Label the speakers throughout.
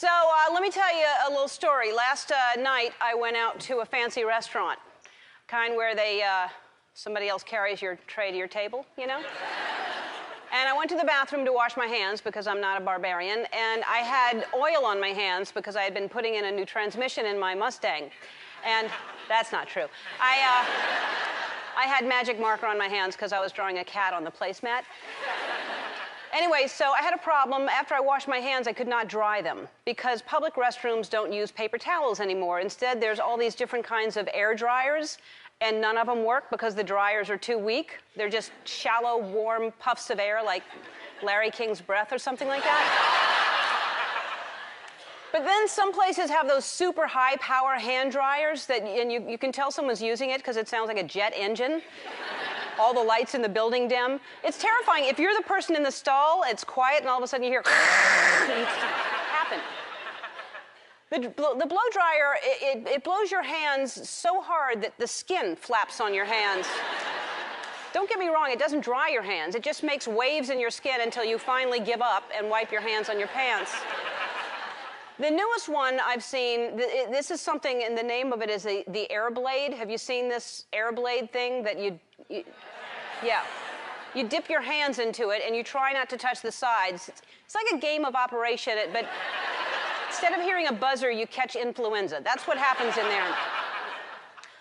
Speaker 1: So let me tell you a little story. Last night I went out to a fancy restaurant, kind where somebody else carries your tray to your table, you know? And I went to the bathroom to wash my hands because I'm not a barbarian, and I had oil on my hands because I had been putting in a new transmission in my Mustang. And that's not true. I had magic marker on my hands because I was drawing a cat on the placemat. Anyway, so I had a problem. After I washed my hands, I could not dry them because public restrooms don't use paper towels anymore. Instead, there's all these different kinds of air dryers, and none of them work because the dryers are too weak. They're just shallow, warm puffs of air like Larry King's breath or something like that. But then some places have those super high-power hand dryers and you can tell someone's using it because it sounds like a jet engine. All the lights in the building dim. It's terrifying. If you're the person in the stall, it's quiet, and all of a sudden you hear happen. The blow dryer, it blows your hands so hard that the skin flaps on your hands. Don't get me wrong, it doesn't dry your hands. It just makes waves in your skin until you finally give up and wipe your hands on your pants. The newest one I've seen, this is something, and the name of it is the Airblade. Have you seen this Airblade thing that yeah. You dip your hands into it, and you try not to touch the sides. It's like a game of operation, but instead of hearing a buzzer, you catch influenza. That's what happens in there.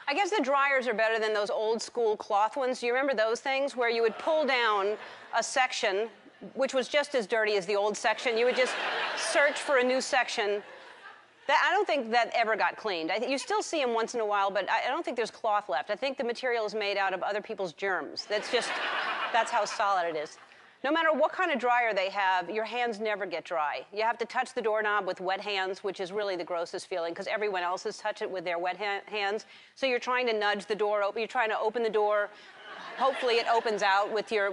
Speaker 1: I guess the dryers are better than those old school cloth ones. Do you remember those things where you would pull down a section which was just as dirty as the old section? You would just search for a new section. I don't think that ever got cleaned. You still see them once in a while, but I don't think there's cloth left. I think the material is made out of other people's germs. That's how solid it is. No matter what kind of dryer they have, your hands never get dry. You have to touch the doorknob with wet hands, which is really the grossest feeling because everyone else has touched it with their wet hands. So you're trying to nudge the door open. You're trying to open the door. Hopefully it opens out with your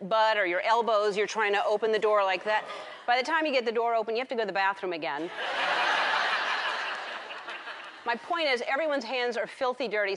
Speaker 1: butt or your elbows. You're trying to open the door like that. By the time you get the door open, you have to go to the bathroom again. My point is, everyone's hands are filthy dirty.